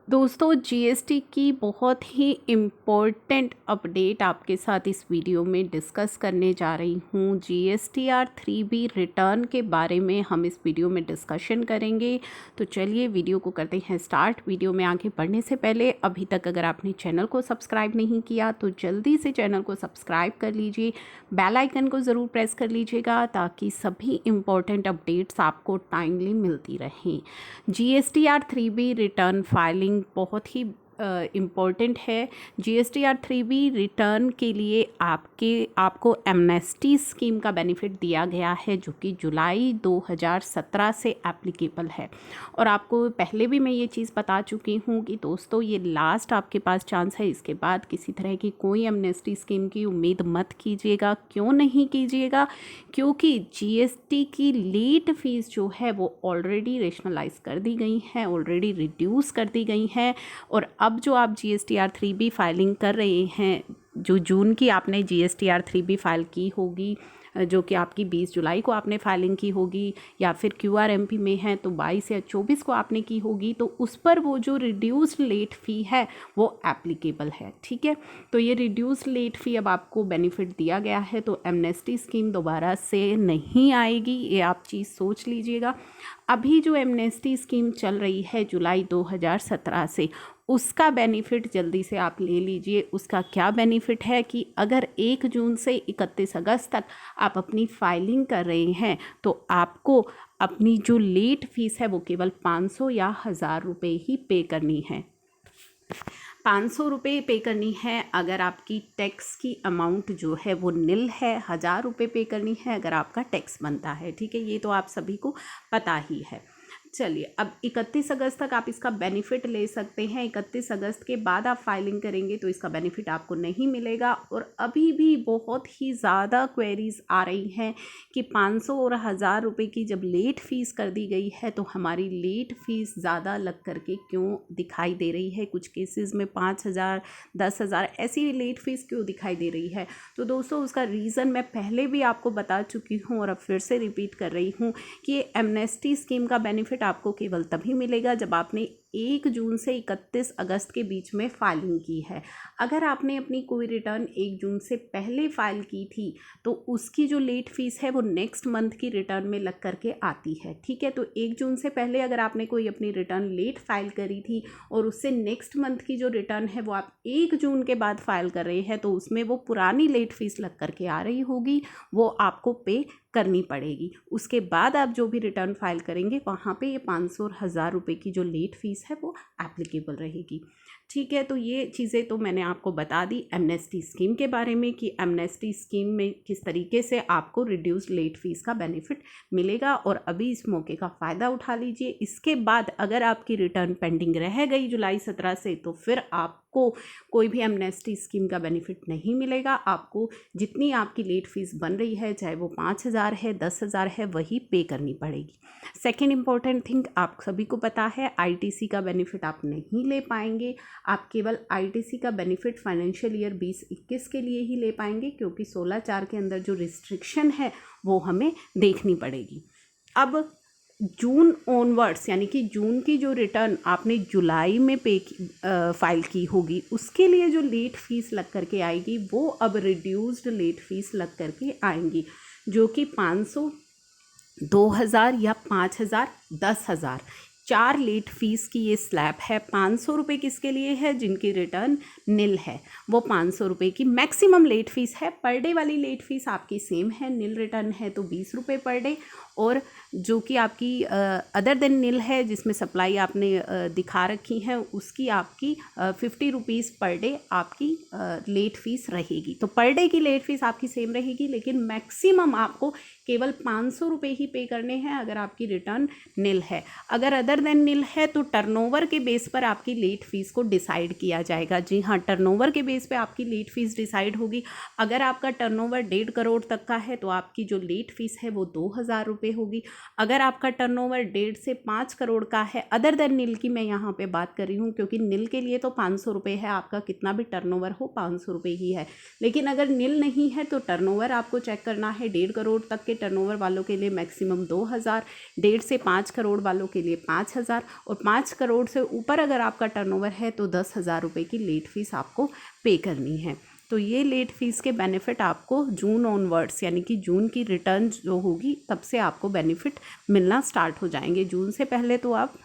दोस्तों जीएसटी की बहुत ही इम्पोर्टेंट अपडेट आपके साथ इस वीडियो में डिस्कस करने जा रही हूँ। जीएसटीआर 3B रिटर्न के बारे में हम इस वीडियो में डिस्कशन करेंगे। तो चलिए वीडियो को करते हैं स्टार्ट। वीडियो में आगे बढ़ने से पहले अभी तक अगर आपने चैनल को सब्सक्राइब नहीं किया तो जल्दी से चैनल को सब्सक्राइब कर लीजिए, बेल आइकन को ज़रूर प्रेस कर लीजिएगा ताकि सभी इम्पोर्टेंट अपडेट्स आपको टाइमली मिलती रहें। जीएसटीआर 3B रिटर्न फाइलिंग बहुत ही इम्पॉर्टेंट है। जीएसटीआर 3B रिटर्न के लिए आपको एमनेस्टी स्कीम का बेनिफिट दिया गया है जो कि जुलाई 2017 से एप्लीकेबल है। और आपको पहले भी मैं ये चीज़ बता चुकी हूँ कि दोस्तों ये लास्ट आपके पास चांस है। इसके बाद किसी तरह की कोई एमनेस्टी स्कीम की उम्मीद मत कीजिएगा। क्यों नहीं कीजिएगा? क्योंकि जीएसटी की लेट फीस जो है वो ऑलरेडी रेशनलाइज कर दी गई है, ऑलरेडी रिड्यूस कर दी गई है। और अब जो आप जीएसटीआर 3B फाइलिंग कर रहे हैं, जो जून की आपने जीएसटीआर 3B फाइल की होगी, जो कि आपकी 20 जुलाई को आपने फाइलिंग की होगी, या फिर क्यूआरएमपी में है तो 22 या 24 को आपने की होगी, तो उस पर वो जो रिड्यूस्ड लेट फ़ी है वो एप्लीकेबल है। ठीक है, तो ये रिड्यूस्ड लेट फ़ी अब आपको बेनिफिट दिया गया है, तो एमनेस्टी स्कीम दोबारा से नहीं आएगी, ये आप चीज़ सोच लीजिएगा। अभी जो एमनेस्टी स्कीम चल रही है जुलाई 2017 से, उसका बेनिफिट जल्दी से आप ले लीजिए। उसका क्या बेनिफिट है कि अगर 1 जून से 31 अगस्त तक आप अपनी फाइलिंग कर रहे हैं तो आपको अपनी जो लेट फीस है वो केवल 500 या 1000 रुपये ही पे करनी है। 500 रुपये पे करनी है अगर आपकी टैक्स की अमाउंट जो है वो निल है, 1000 रुपये पे करनी है अगर आपका टैक्स बनता है। ठीक है, ये तो आप सभी को पता ही है। चलिए, अब 31 अगस्त तक आप इसका बेनिफिट ले सकते हैं। 31 अगस्त के बाद आप फाइलिंग करेंगे तो इसका बेनिफिट आपको नहीं मिलेगा। और अभी भी बहुत ही ज़्यादा क्वेरीज़ आ रही हैं कि 500 और 1000 रुपये की जब लेट फ़ीस कर दी गई है तो हमारी लेट फ़ीस ज़्यादा लग करके क्यों दिखाई दे रही है। कुछ केसेस में 5000, 10,000 ऐसी लेट फ़ीस क्यों दिखाई दे रही है। तो दोस्तों उसका रीज़न मैं पहले भी आपको बता चुकी हूँ और अब फिर से रिपीट कर रही हूँ कि ये एमनेस्टी स्कीम का बेनिफिट आपको केवल तभी मिलेगा जब आपने 1 जून से 31 अगस्त के बीच में फाइलिंग की है। अगर आपने अपनी कोई रिटर्न 1 जून से पहले फाइल की थी तो उसकी जो लेट फीस है वो नेक्स्ट मंथ की रिटर्न में लग करके आती है। ठीक है, तो 1 जून से पहले अगर आपने कोई अपनी रिटर्न लेट फाइल करी थी और उससे नेक्स्ट मंथ की जो रिटर्न है वो आप 1 जून के बाद फाइल कर रहे हैं तो उसमें वो पुरानी लेट फीस लग करके आ रही होगी, वो आपको पे करनी पड़ेगी। उसके बाद आप जो भी रिटर्न फाइल करेंगे वहाँ पे ये 500 और 1000 रुपये की जो लेट फीस है वो एप्लीकेबल रहेगी। ठीक है, तो ये चीज़ें तो मैंने आपको बता दी एमनेस्टी स्कीम के बारे में कि एमनेस्टी स्कीम में किस तरीके से आपको रिड्यूस लेट फीस का बेनिफिट मिलेगा और अभी इस मौके का फ़ायदा उठा लीजिए। इसके बाद अगर आपकी रिटर्न पेंडिंग रह गई जुलाई 17 से तो फिर आपको कोई भी एमनेस्टी स्कीम का बेनिफिट नहीं मिलेगा। आपको जितनी आपकी लेट फीस बन रही है, चाहे वो 5000 है, 10,000 है, वही पे करनी पड़ेगी। सेकेंड इम्पॉर्टेंट थिंग, आप सभी को पता है आईटीसी का बेनिफिट आप नहीं ले पाएंगे। आप केवल आईटीसी का बेनिफिट फाइनेंशियल ईयर 2021 के लिए ही ले पाएंगे क्योंकि 16/4 के अंदर जो रिस्ट्रिक्शन है वो हमें देखनी पड़ेगी। अब जून ऑनवर्ड्स, यानी कि जून की जो रिटर्न आपने जुलाई में फाइल की होगी उसके लिए जो लेट फीस लग करके आएगी वो अब रिड्यूस्ड लेट फीस लग करके आएंगी, जो कि 500, 2000 या 5000, 10,000 4 लेट फ़ीस की ये स्लैब है। 500 रुपये किसके लिए है? जिनकी रिटर्न निल है, वो 500 रुपये की मैक्सिमम लेट फ़ीस है। पर डे वाली लेट फ़ीस आपकी सेम है, निल रिटर्न है तो 20 रुपये पर डे, और जो कि आपकी अदर देन निल है जिसमें सप्लाई आपने दिखा रखी है उसकी आपकी 50 रुपीज़ पर डे आपकी लेट फ़ीस रहेगी। तो पर डे की लेट फ़ीस आपकी सेम रहेगी लेकिन मैक्सिमम आपको केवल 500 रुपये ही पे करने हैं अगर आपकी रिटर्न निल है। अगर अदर देन निल है तो टर्नओवर के बेस पर आपकी लेट फ़ीस को डिसाइड किया जाएगा। जी हाँ, टर्नओवर के बेस पे आपकी लेट फ़ीस डिसाइड होगी। अगर आपका टर्नओवर 1.5 करोड़ तक का है तो आपकी जो लेट फ़ीस है वो 2000 रुपये रुपये होगी। अगर आपका टर्नओवर 1.5 से 5 करोड़ का है, अदर देन नील की मैं यहाँ पे बात कर रही हूँ, क्योंकि नील के लिए तो 500 रुपये है, आपका कितना भी टर्नओवर हो 500 रुपये ही है। लेकिन अगर नील नहीं है तो टर्नओवर आपको चेक करना है। 1.5 करोड़ तक के टर्नओवर वालों के लिए मैक्सिमम 2000, 1.5 से 5 करोड़ वालों के लिए 5000, और 5 करोड़ से ऊपर अगर आपका टर्नओवर है तो 10,000 रुपये की लेट फीस आपको पे करनी है। तो ये लेट फीस के बेनिफिट आपको जून ऑनवर्ड्स, यानी कि जून की रिटर्न जो होगी तब से आपको बेनिफिट मिलना स्टार्ट हो जाएंगे। जून से पहले तो आप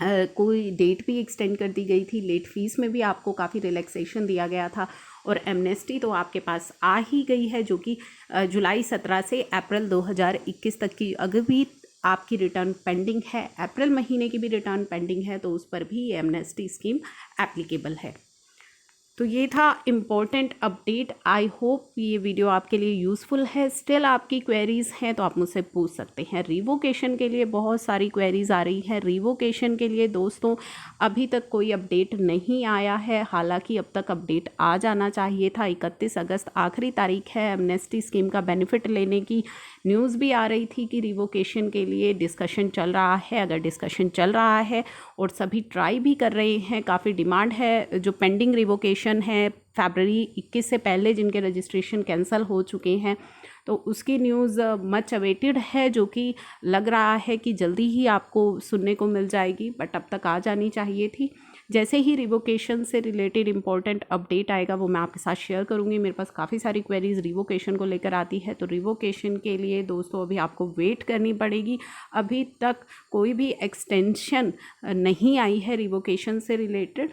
कोई डेट भी एक्सटेंड कर दी गई थी, लेट फीस में भी आपको काफ़ी रिलैक्सेशन दिया गया था, और एमनेस्टी तो आपके पास आ ही गई है, जो कि जुलाई 17 से अप्रैल 2021 तक की अगर भी आपकी रिटर्न पेंडिंग है, अप्रैल महीने की भी रिटर्न पेंडिंग है, तो उस पर भी ये एमनेस्टी स्कीम एप्लीकेबल है। तो ये था इम्पोर्टेंट अपडेट। आई होप ये वीडियो आपके लिए यूज़फुल है। स्टिल आपकी क्वेरीज़ हैं तो आप मुझसे पूछ सकते हैं। रिवोकेशन के लिए बहुत सारी क्वेरीज़ आ रही हैं। रिवोकेशन के लिए दोस्तों अभी तक कोई अपडेट नहीं आया है, हालांकि अब तक अपडेट आ जाना चाहिए था। 31 अगस्त आखिरी तारीख है एमनेस्टी स्कीम का बेनिफिट लेने की। न्यूज़ भी आ रही थी कि रिवोकेशन के लिए डिस्कशन चल रहा है। अगर डिस्कशन चल रहा है और सभी ट्राई भी कर रहे हैं, काफ़ी डिमांड है, जो पेंडिंग रिवोकेशन है फरवरी 21 से पहले जिनके रजिस्ट्रेशन कैंसिल हो चुके हैं, तो उसकी न्यूज़ मच अवेटेड है, जो कि लग रहा है कि जल्दी ही आपको सुनने को मिल जाएगी, बट अब तक आ जानी चाहिए थी। जैसे ही रिवोकेशन से रिलेटेड इंपॉर्टेंट अपडेट आएगा वो मैं आपके साथ शेयर करूँगी। मेरे पास काफ़ी सारी क्वेरीज़ रिवोकेशन को लेकर आती है, तो रिवोकेशन के लिए दोस्तों अभी आपको वेट करनी पड़ेगी। अभी तक कोई भी एक्सटेंशन नहीं आई है रिवोकेशन से रिलेटेड।